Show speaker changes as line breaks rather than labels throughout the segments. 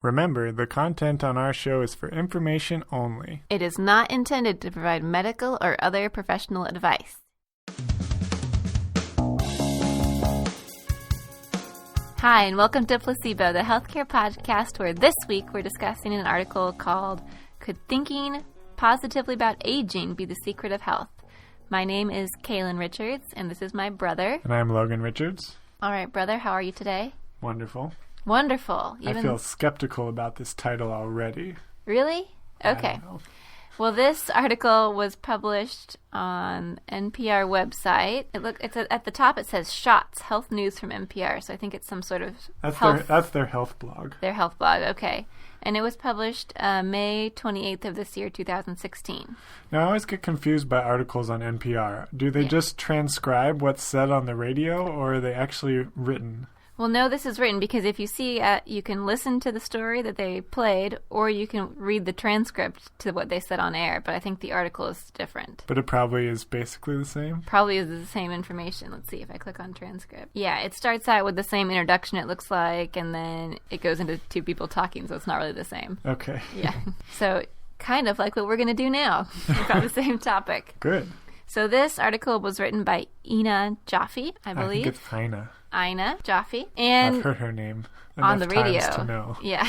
Remember, the content on our show is for information only.
It is not intended to provide medical or other professional advice. Hi, and welcome to Placebo, the healthcare podcast where this week we're discussing an article called Could Thinking Positively About Aging Be the Secret of Health? My name is Kaylin Richards, and this is my brother.
And I'm Logan Richards.
All right, brother, how are you today?
Wonderful.
Wonderful.
I feel skeptical about this title already.
Really? Okay.
I don't know.
Well, this article was published on NPR website. It's at the top. It says "Shots: Health News from NPR." So I think it's some sort of
that's their health blog.
Their health blog. Okay, and it was published May 28th of this year, 2016.
Now I always get confused by articles on NPR. Do they just transcribe what's said on the radio, or are they actually written?
Well, no, this is written because if you see, you can listen to the story that they played, or you can read the transcript to what they said on air, but I think the article is different.
But it probably is basically the same?
Probably is the same information. Let's see if I click on transcript. Yeah, it starts out with the same introduction, it looks like, and then it goes into two people talking, so it's not really the same.
Okay.
Yeah. So kind of like what we're going to do now about the same topic.
Good.
So this article was written by Ina Jaffe, I believe.
I think it's Ina.
Ina Jaffe. And
I've heard her name
on the radio
times to know.
Yeah.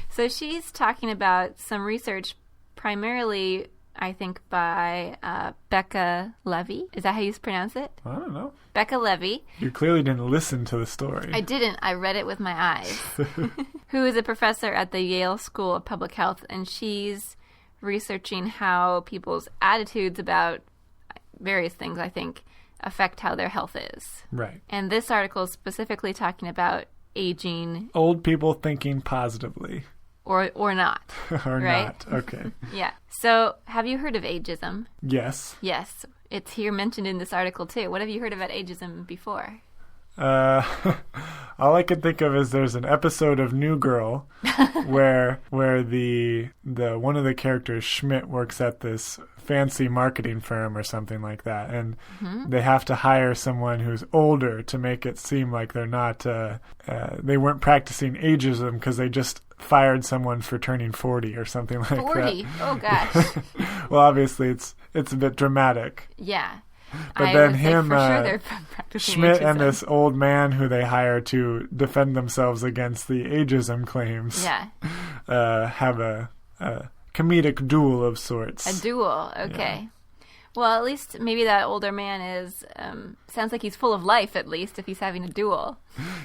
So she's talking about some research primarily, I think, by Becca Levy. Is that how you pronounce it?
I don't know.
Becca Levy.
You clearly didn't listen to the story.
I didn't. I read it with my eyes. Who is a professor at the Yale School of Public Health, and she's researching how people's attitudes about various things, I think, affect how their health is.
Right.
And this article is specifically talking about aging.
Old people thinking positively.
Or not.
Or
right?
not. Okay.
Yeah. So have you heard of ageism?
Yes.
Yes. It's here mentioned in this article too. What have you heard about ageism before?
All I can think of is there's an episode of New Girl where the one of the characters, Schmidt, works at this fancy marketing firm or something like that, and they have to hire someone who's older to make it seem like they're not they weren't practicing ageism because they just fired someone for turning 40 or something like
40?
that.
Oh gosh.
Well, obviously it's a bit dramatic.
Yeah.
But then him,
for sure they're practicing
Schmidt
ageism.
and this old man who they hire to defend themselves against the ageism claims have a comedic duel of sorts.
A duel, okay. Yeah. Well, at least maybe that older man is, sounds like he's full of life, at least, if he's having a duel.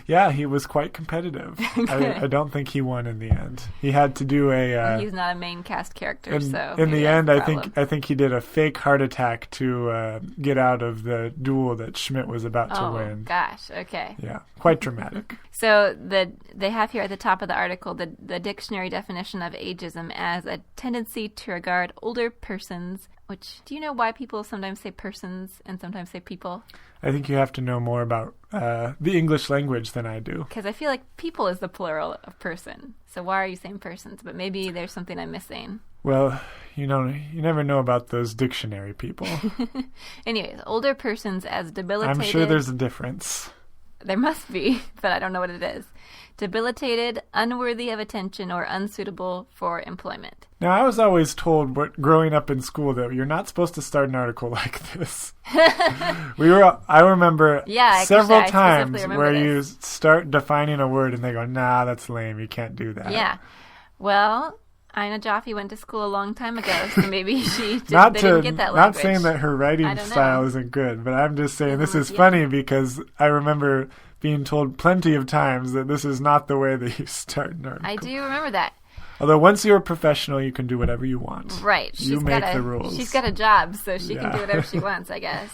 Yeah, he was quite competitive. I don't think he won in the end. He had to do
he's not a main cast character, so...
In the end, I think he did a fake heart attack to get out of the duel that Schmidt was about to win.
Oh, gosh, okay.
Yeah, quite dramatic.
So they have here at the top of the article the dictionary definition of ageism as a tendency to regard older persons. Which, do you know why people sometimes say persons and sometimes say people?
I think you have to know more about the English language than I do.
Because I feel like people is the plural of person. So why are you saying persons? But maybe there's something I'm missing.
Well, you never know about those dictionary people.
Anyways, older persons as debilitated...
I'm sure there's a difference.
There must be, but I don't know what it is. Debilitated, unworthy of attention, or unsuitable for employment.
Now, I was always told, growing up in school, that you're not supposed to start an article like this. I remember several times where you start defining a word and they go, nah, that's lame, you can't do that.
Yeah. Well, Ina Jaffe went to school a long time ago, so maybe they didn't get that language.
Not saying that her writing style isn't good, but I'm just saying this is funny because I remember being told plenty of times that this is not the way that you start an article.
I do remember that.
Although once you're a professional, you can do whatever you want.
Right.
You make the rules.
She's got a job, so she can do whatever she wants, I guess.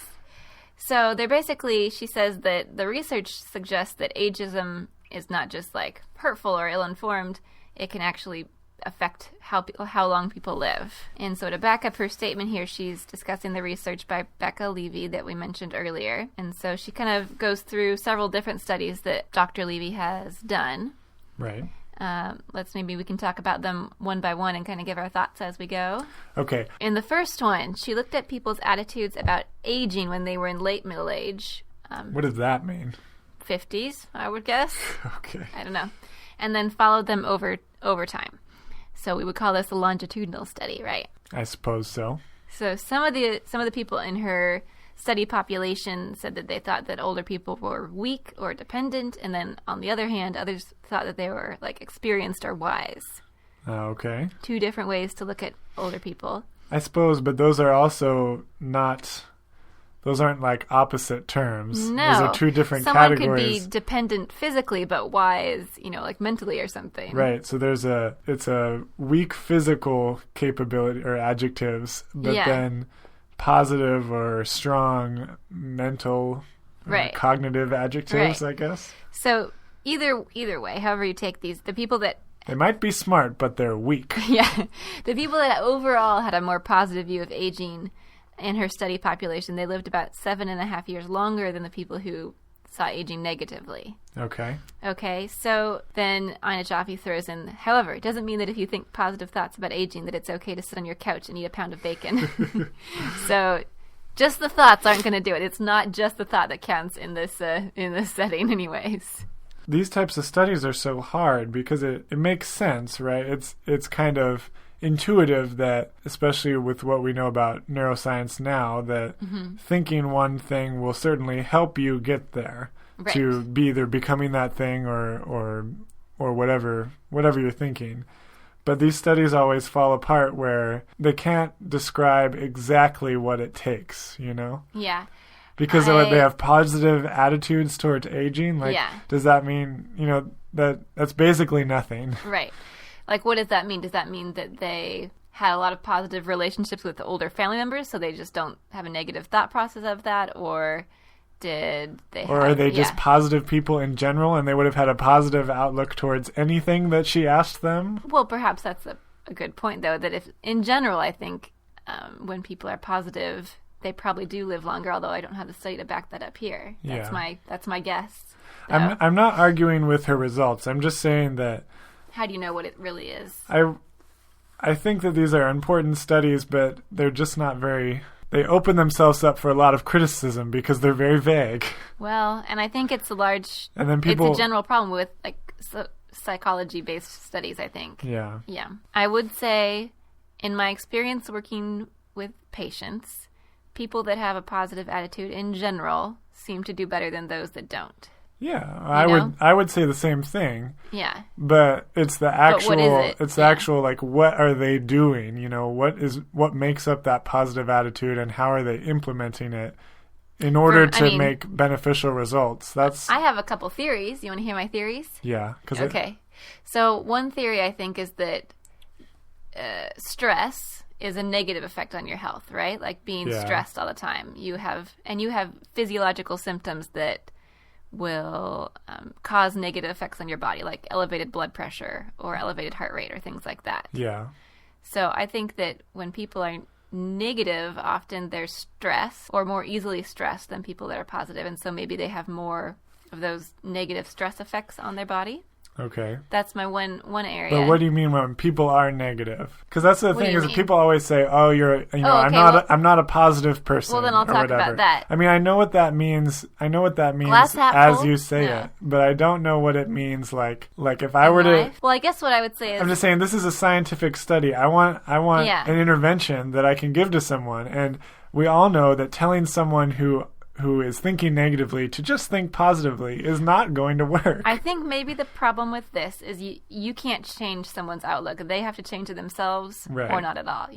So they're basically, she says that the research suggests that ageism is not just like hurtful or ill-informed. It can actually affect how long people live. And so to back up her statement here, she's discussing the research by Becca Levy that we mentioned earlier. And so she kind of goes through several different studies that Dr. Levy has done.
Right.
Maybe we can talk about them one by one and kind of give our thoughts as we go.
Okay.
In the first one, she looked at people's attitudes about aging when they were in late middle age.
What does that mean?
50s, I would guess.
Okay.
I don't know. and then followed them over time. So we would call this a longitudinal study, right?
I suppose so.
So some of the people in her study population said that they thought that older people were weak or dependent, and then on the other hand, others thought that they were like experienced or wise.
Okay.
Two different ways to look at older people.
I suppose, but those are also not... Those aren't like opposite terms.
No.
Those are two different
categories. Someone could be dependent physically, but wise, like mentally or something.
Right. So it's a weak physical capability or adjectives, but then positive or strong mental, cognitive adjectives, I guess.
So either way, however you take these, the people that
they might be smart, but they're weak.
Yeah. The people that overall had a more positive view of aging in her study population, they lived about 7.5 years longer than the people who saw aging negatively. Okay, so then Ina Jaffe throws in, however, it doesn't mean that if you think positive thoughts about aging that it's okay to sit on your couch and eat a pound of bacon. So just the thoughts aren't going to do it. It's not just the thought that counts in this setting anyways.
These types of studies are so hard because it makes sense, right? It's kind of intuitive that, especially with what we know about neuroscience now, that thinking one thing will certainly help you get there to be either becoming that thing or whatever you're thinking. But these studies always fall apart where they can't describe exactly what it takes,
Yeah.
Because they have positive attitudes towards aging. Does that mean, that's basically nothing?
Right. Like, what does that mean? Does that mean that they had a lot of positive relationships with the older family members, so they just don't have a negative thought process of that? Or did they
are they just positive people in general, and they would have had a positive outlook towards anything that she asked them?
Well, perhaps that's a good point, though, that if, in general, I think when people are positive, they probably do live longer, although I don't have the study to back that up here. That's my guess.
I'm not arguing with her results. I'm just saying that...
How do you know what it really is?
I think that these are important studies, but they're just not very... They open themselves up for a lot of criticism because they're very vague.
Well, and I think it's it's a general problem with psychology-based studies, I think.
Yeah.
Yeah. I would say, in my experience working with patients, people that have a positive attitude in general seem to do better than those that don't.
Yeah, I would say the same thing.
Yeah.
But it's the actual
what is it?
It's the actual what are they doing? What makes up that positive attitude and how are they implementing it in order to make beneficial results? I
have a couple theories. You want to hear my theories?
Yeah,
okay. So one theory I think is that stress is a negative effect on your health, right? Like being stressed all the time. You have physiological symptoms that will cause negative effects on your body, like elevated blood pressure or elevated heart rate or things like that.
Yeah.
So I think that when people are negative, often they're stressed or more easily stressed than people that are positive, and so maybe they have more of those negative stress effects on their body.
Okay.
That's my one area.
But what do you mean when people are negative? Because that's the thing is that people always say, "Oh, I'm not a positive person."
Well, then I'll talk about that.
I mean, I know what that means. As you say it, but I don't know what it means. Like if I were to.
Well, I guess what I would say is.
I'm just saying this is a scientific study. I want an intervention that I can give to someone, and we all know that telling someone who is thinking negatively to just think positively is not going to work.
I think maybe the problem with this is you can't change someone's outlook. They have to change it themselves or not at all,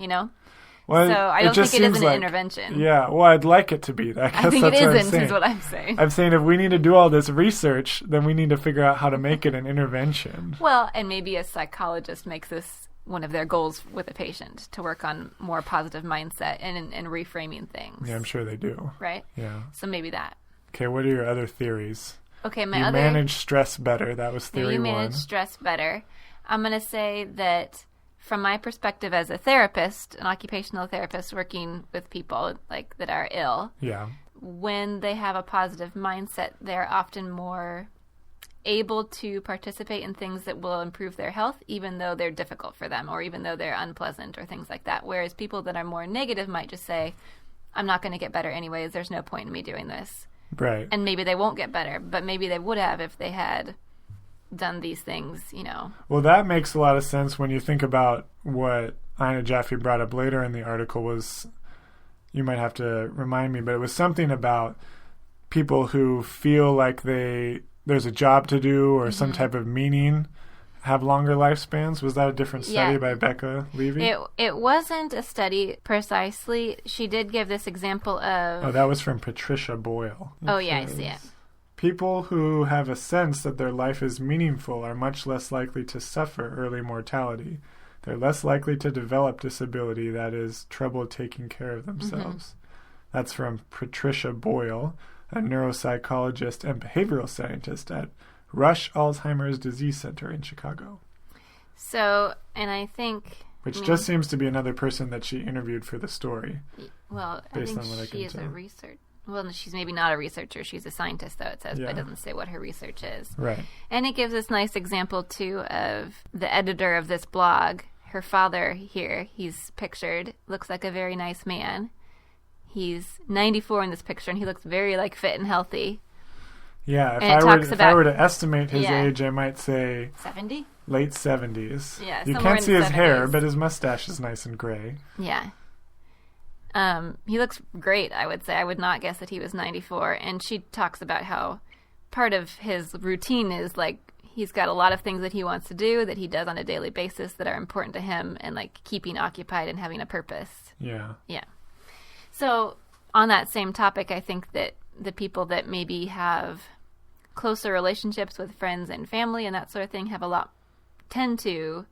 Well, so I don't think it is an intervention.
Yeah, well, I'd like it to be.
I think it isn't, is what I'm saying.
I'm saying if we need to do all this research, then we need to figure out how to make it an intervention.
Well, and maybe a psychologist makes this one of their goals with a patient, to work on more positive mindset and reframing things.
Yeah, I'm sure they do.
Right?
Yeah.
So maybe that.
Okay, what are your other theories?
Okay,
you manage stress better. That was theory 1.
You manage stress better. I'm going to say that from my perspective as a therapist, an occupational therapist working with people that are ill, when they have a positive mindset, they're often more able to participate in things that will improve their health, even though they're difficult for them or even though they're unpleasant or things like that. Whereas people that are more negative might just say, I'm not going to get better anyways. There's no point in me doing this.
Right.
And maybe they won't get better, but maybe they would have if they had done these things,
Well, that makes a lot of sense when you think about what Ina Jaffe brought up later in the article was, you might have to remind me, but it was something about people who feel like there's a job to do or some type of meaning have longer lifespans. Was that a different study by Becca Levy?
It wasn't a study precisely. She did give this example of...
Oh, that was from Patricia Boyle.
I see it.
People who have a sense that their life is meaningful are much less likely to suffer early mortality. They're less likely to develop disability, that is, trouble taking care of themselves. That's from Patricia Boyle, a neuropsychologist and behavioral scientist at Rush Alzheimer's Disease Center in Chicago.
So, and I think...
Which just seems to be another person that she interviewed for the story.
Well, I think she is a researcher. Well, she's maybe not a researcher. She's a scientist, though, it says, but it doesn't say what her research is.
Right.
And it gives this nice example, too, of the editor of this blog. Her father here, he's pictured, looks like a very nice man. He's 94 in this picture, and he looks very, fit and healthy.
Yeah, if I were to estimate his age, I might say...
70?
Late 70s.
Yeah,
you can't see his hair, but his mustache is nice and gray.
Yeah. He looks great, I would say. I would not guess that he was 94. And she talks about how part of his routine is, he's got a lot of things that he wants to do that he does on a daily basis that are important to him and, keeping occupied and having a purpose.
Yeah.
Yeah. So, on that same topic, I think that the people that maybe have closer relationships with friends and family and that sort of thing tend to,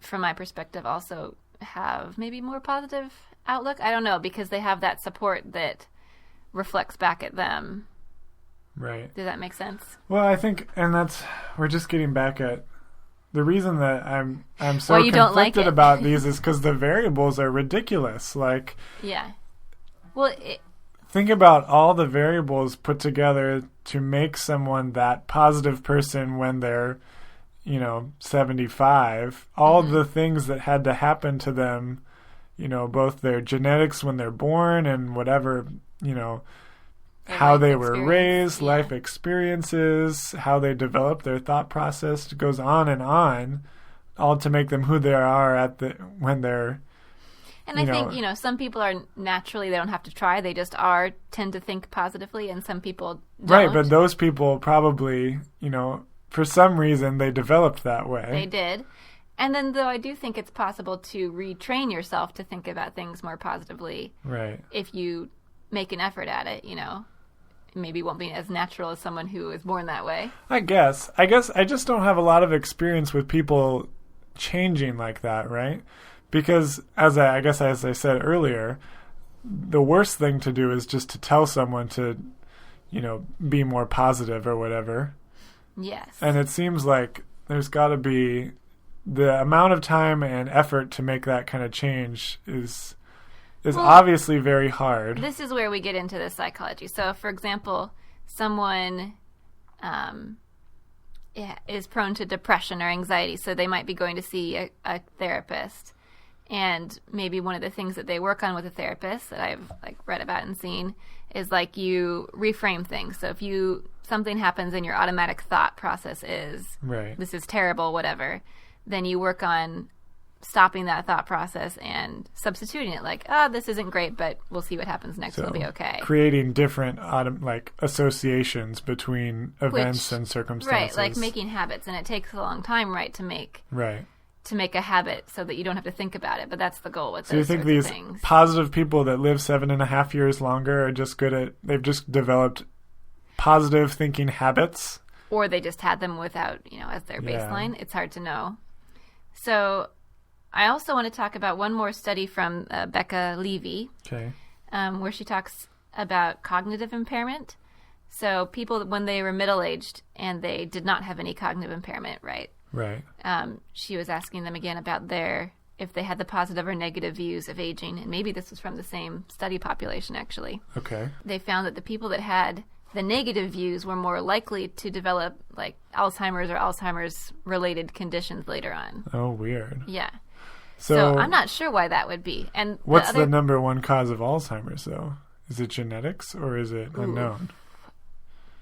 from my perspective, also have maybe more positive outlook. I don't know, because they have that support that reflects back at them.
Right.
Does that make sense?
Well, I think, and we're just getting back at the reason that I'm so conflicted about these is because the variables are ridiculous.
Yeah. Well,
think about all the variables put together to make someone that positive person when they're, 75. All the things that had to happen to them, both their genetics when they're born and whatever, how they were raised, life experiences, how they develop their thought process, it goes on, all to make them who they are when they're...
And I think, some people are naturally, they don't have to try. They just tend to think positively, and some people don't.
Right, but those people probably, for some reason, they developed that way.
They did. And then, though, I do think it's possible to retrain yourself to think about things more positively.
Right.
If you make an effort at it, Maybe it won't be as natural as someone who is born that way.
I guess I just don't have a lot of experience with people changing like that, right? Because as I said earlier, the worst thing to do is just to tell someone to, be more positive or whatever.
Yes.
And it seems like there's got to be the amount of time and effort to make that kind of change is obviously very hard.
This is where we get into the psychology. So, for example, someone is prone to depression or anxiety, so they might be going to see a therapist. And maybe one of the things that they work on with a therapist that I've read about and seen is you reframe things. So if something happens and your automatic thought process is,
right,
this is terrible, whatever, then you work on stopping that thought process and substituting it this isn't great, but we'll see what happens next. It'll be okay.
Creating different associations between events and circumstances.
Right, making habits. And it takes a long time, right, to make a habit so that you don't have to think about it. But that's the goal with those sorts of things. So you think these
positive people that live 7.5 years longer are just they've just developed positive thinking habits?
Or they just had them without, as their baseline. It's hard to know. So I also want to talk about one more study from Becca Levy, where she talks about cognitive impairment. So people, when they were middle-aged and they did not have any cognitive impairment, right?
Right.
She was asking them again about if they had the positive or negative views of aging, and maybe this was from the same study population, actually.
Okay.
They found that the people that had the negative views were more likely to develop Alzheimer's or Alzheimer's-related conditions later on.
Oh, weird.
Yeah. So I'm not sure why that would be. And
what's the number one cause of Alzheimer's, though? Is it genetics or is it unknown?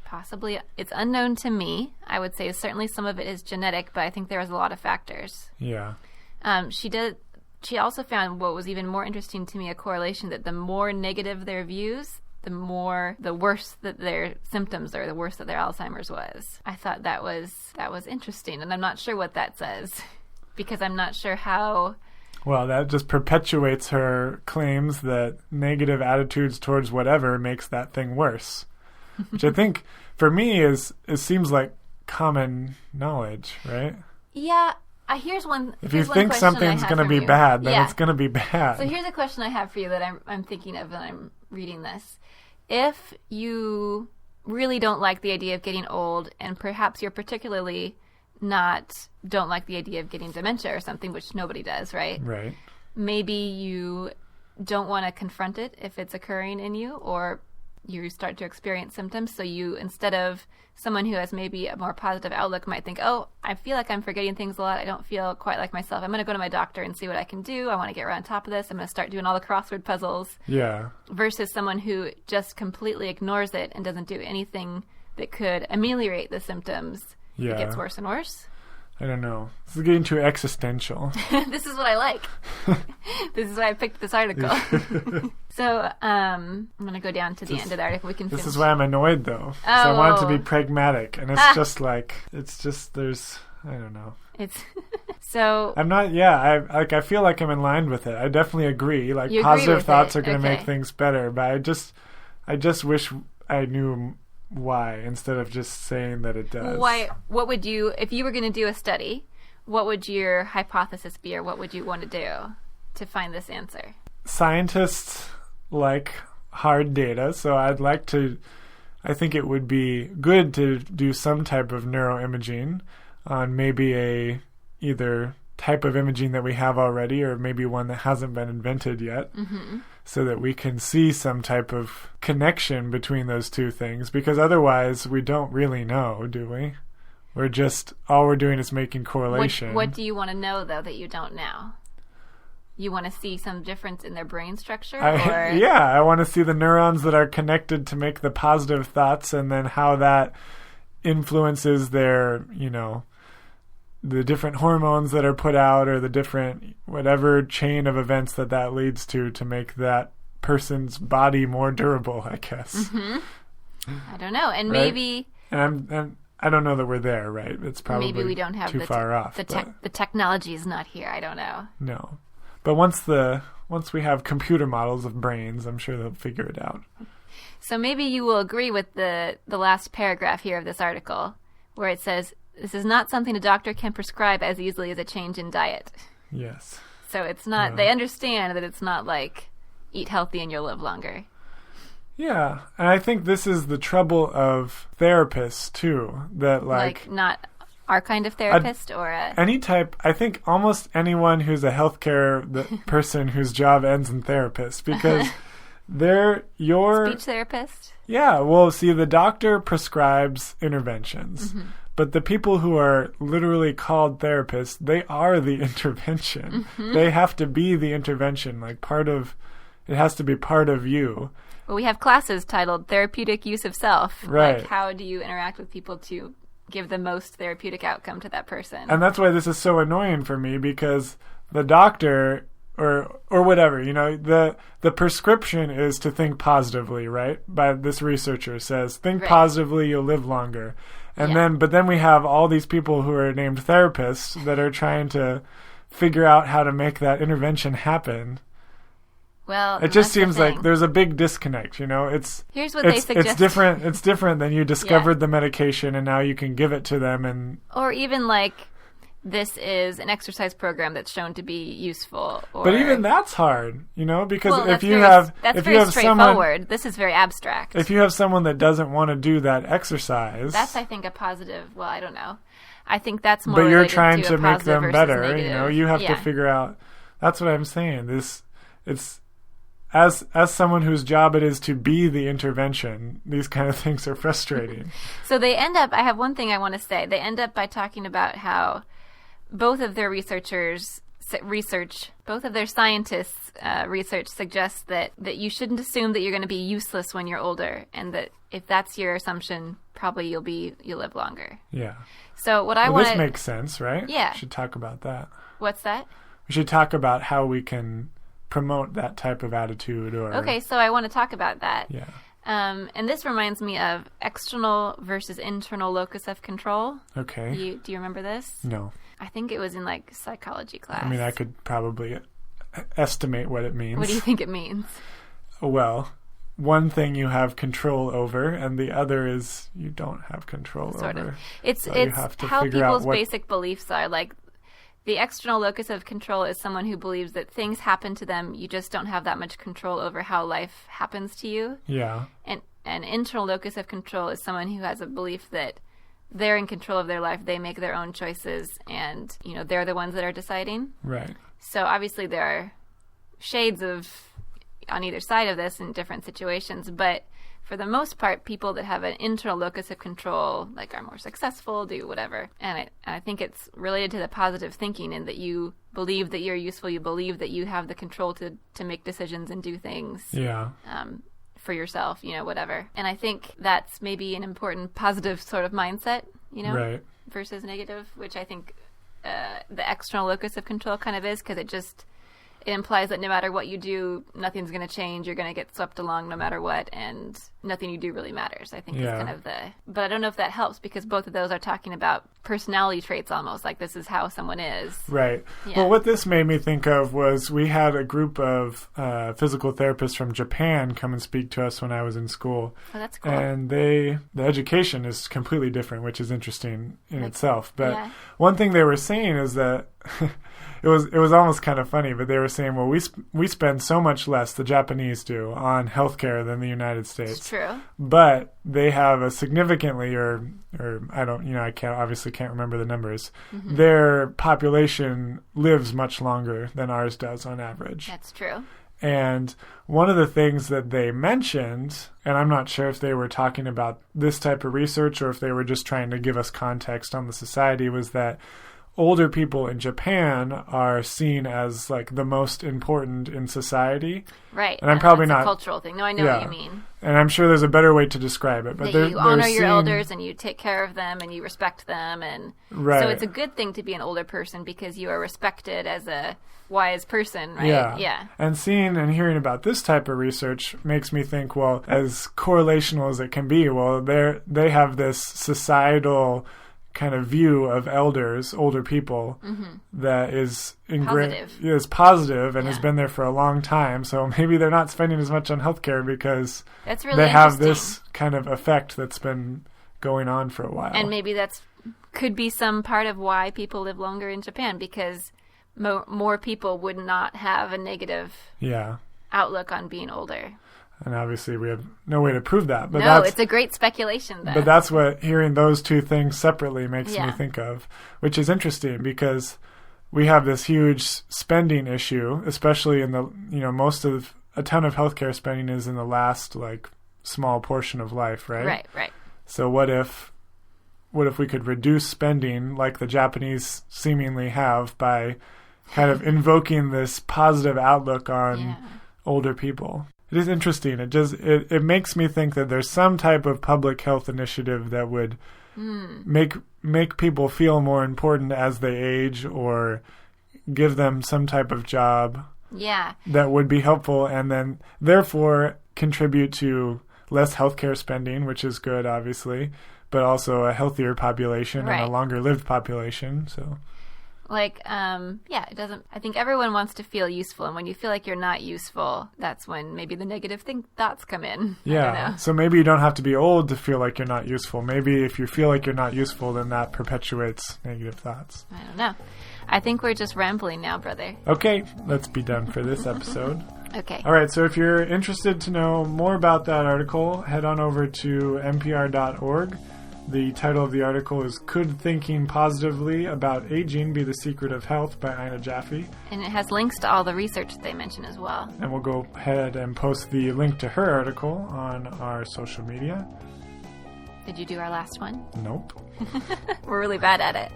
Possibly. It's unknown to me. I would say certainly some of it is genetic, but I think there was a lot of factors.
Yeah.
She also found what was even more interesting to me, a correlation that the more negative their views, the worse that their symptoms are, the worse that their Alzheimer's was. I thought that was interesting, and I'm not sure what that says because I'm not sure how.
Well, that just perpetuates her claims that negative attitudes towards whatever makes that thing worse, which I think for me it seems like common knowledge, right?
Yeah. Here's one.
If you think something's going to be bad, then it's going to be bad.
So here's a question I have for you that I'm thinking of when I'm reading this. If you really don't like the idea of getting old, and perhaps you're particularly don't like the idea of getting dementia or something, which nobody does, right?
Right.
Maybe you don't want to confront it if it's occurring in you, or you start to experience symptoms. So you, instead of someone who has maybe a more positive outlook, might think, oh, I feel like I'm forgetting things a lot. I don't feel quite like myself. I'm going to go to my doctor and see what I can do. I want to get right on top of this. I'm going to start doing all the crossword puzzles.
Yeah.
Versus someone who just completely ignores it and doesn't do anything that could ameliorate the symptoms.
Yeah.
It gets worse and worse.
I don't know. This is getting too existential.
This is what I like. This is why I picked this article. So I'm going to go down to the end of the article. We can finish.
This is why I'm annoyed, though. So I want it to be pragmatic. And it's just there's, I don't know.
It's so.
I'm not, I feel like I'm in line with it. I definitely agree. Like,
you
positive
agree
thoughts
it.
are going to
Okay.
make things better. But I just wish I knew why instead of just saying that it does.
Why? What would you, if you were going to do a study, what would your hypothesis be, or what would you want to do to find this answer?
Scientists like hard data, so I think it would be good to do some type of neuroimaging on maybe either type of imaging that we have already or maybe one that hasn't been invented yet. Mm-hmm. So that we can see some type of connection between those two things, because otherwise we don't really know, do we? All we're doing is making correlation.
What do you want to know, though, that you don't know? You want to see some difference in their brain structure?
I want to see the neurons that are connected to make the positive thoughts, and then how that influences their, the different hormones that are put out, or the different whatever chain of events that leads to make that person's body more durable, I guess.
Mm-hmm. I don't know. And
right?
maybe...
And I don't know that we're there, right? It's probably
maybe we don't have
too far off.
The technology is not here. I don't know.
No. But once we have computer models of brains, I'm sure they'll figure it out.
So maybe you will agree with the last paragraph here of this article, where it says, this is not something a doctor can prescribe as easily as a change in diet.
Yes.
So it's not, they understand that it's not like, eat healthy and you'll live longer.
Yeah. And I think this is the trouble of therapists, too. That
like not our kind of therapist or
any type. I think almost anyone who's a healthcare person whose job ends in therapist, because they're your...
Speech therapist?
Yeah. Well, see, the doctor prescribes interventions. Mm-hmm. But the people who are literally called therapists, they are the intervention. Mm-hmm. They have to be the intervention. Like it has to be part of you.
Well, we have classes titled Therapeutic Use of Self.
Right.
Like, how do you interact with people to give the most therapeutic outcome to that person?
And that's why this is so annoying for me, because the doctor or whatever, the prescription is to think positively, right? By this researcher says, think positively, you'll live longer. And but then we have all these people who are named therapists that are trying to figure out how to make that intervention happen.
Well,
it just seems like there's a big disconnect, Here's
what they suggest.
It's different than you discovered the medication and now you can give it to them,
or even like, this is an exercise program that's shown to be useful.
But even that's hard, because
that's very straightforward. This is very abstract.
If you have someone that doesn't want to do that exercise,
that's, I think, a positive. Well, I don't know. I think that's more.
But you're trying to make them better.
Negative.
You have to figure out. That's what I'm saying. It's as someone whose job it is to be the intervention. These kind of things are frustrating.
So they end up. I have one thing I want to say. They end up by talking about how both of their researchers research, both of their scientists' research suggests that you shouldn't assume that you're going to be useless when you're older, and that if that's your assumption, probably you'll live longer.
Yeah.
So what I want
this makes sense, right?
Yeah.
We should talk about that.
What's that?
We should talk about how we can promote that type of attitude.
Okay, so I want to talk about that.
Yeah.
And this reminds me of external versus internal locus of control.
Okay.
Do you remember this?
No.
I think it was in like psychology class.
I mean, I could probably estimate what it means.
What do you think it means?
Well, one thing you have control over, and the other is you don't have control
sort
over.
Of. It's
so
how people's basic beliefs are. Like, the external locus of control is someone who believes that things happen to them. You just don't have that much control over how life happens to you.
Yeah.
And an internal locus of control is someone who has a belief that they're in control of their life. They make their own choices, and they're the ones that are deciding.
Right.
So obviously there are shades on either side of this in different situations, but for the most part, people that have an internal locus of control, like, are more successful, do whatever. And I think it's related to the positive thinking, in that you believe that you're useful, you believe that you have the control to make decisions and do things.
Yeah.
For yourself, whatever. And I think that's maybe an important positive sort of mindset,
right.
versus negative, which I think the external locus of control kind of is, because it implies that no matter what you do, nothing's going to change. You're going to get swept along no matter what, and nothing you do really matters. I think is kind of but I don't know if that helps, because both of those are talking about personality traits almost, like this is how someone is.
Right.
Yeah.
Well, what this made me think of was we had a group of physical therapists from Japan come and speak to us when I was in school.
Oh, that's cool.
And the education is completely different, which is interesting in itself. But one thing they were saying is that it was almost kind of funny, but they were saying, well, we spend so much less, the Japanese do, on healthcare than the United States.
It's true.
But they have a significantly, or I don't, I can't remember the numbers. Mm-hmm. Their population lives much longer than ours does on average.
That's true.
And one of the things that they mentioned, and I'm not sure if they were talking about this type of research or if they were just trying to give us context on the society, was that older people in Japan are seen as like the most important in society.
Right.
And I'm probably not
a cultural thing. No, I know what you mean.
And I'm sure there's a better way to describe it. But
you honor your elders, and you take care of them, and you respect them, and so it's a good thing to be an older person, because you are respected as a wise person, right?
Yeah. And seeing and hearing about this type of research makes me think, well, as correlational as it can be, well, they have this societal kind of view of elders, older people, that is positive and has been there for a long time. So maybe they're not spending as much on healthcare because they have this kind of effect that's been going on for a while.
And maybe could be some part of why people live longer in Japan, because more people would not have a negative outlook on being older.
And obviously we have no way to prove that. But
it's a great speculation, though.
But that's what hearing those two things separately makes me think of, which is interesting, because we have this huge spending issue, especially in the, a ton of healthcare spending is in the last, like, small portion of life, right?
Right.
So what if we could reduce spending like the Japanese seemingly have by kind of invoking this positive outlook on older people? It is interesting. It makes me think that there's some type of public health initiative that would make people feel more important as they age, or give them some type of job that would be helpful, and then therefore contribute to less healthcare spending, which is good, obviously, but also a healthier population and a longer lived population. So,
it doesn't. I think everyone wants to feel useful, and when you feel like you're not useful, that's when maybe the negative thoughts come in.
Yeah.
I don't know.
So maybe you don't have to be old to feel like you're not useful. Maybe if you feel like you're not useful, then that perpetuates negative thoughts.
I don't know. I think we're just rambling now, brother.
Okay, let's be done for this episode.
Okay.
All right, so if you're interested to know more about that article, head on over to npr.org. The title of the article is Could Thinking Positively About Aging Be the Secret of Health by Ina Jaffe.
And it has links to all the research that they mention as well.
And we'll go ahead and post the link to her article on our social media.
Did you do our last one?
Nope.
We're really bad at it.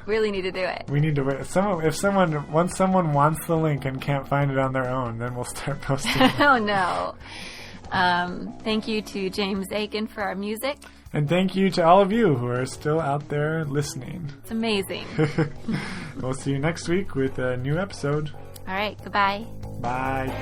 Really need to do it.
We need to wait. Once someone wants the link and can't find it on their own, then we'll start posting it.
Oh, no. Thank you to James Aiken for our music.
And thank you to all of you who are still out there listening.
It's amazing.
We'll see you next week with a new episode.
All right. Goodbye.
Bye.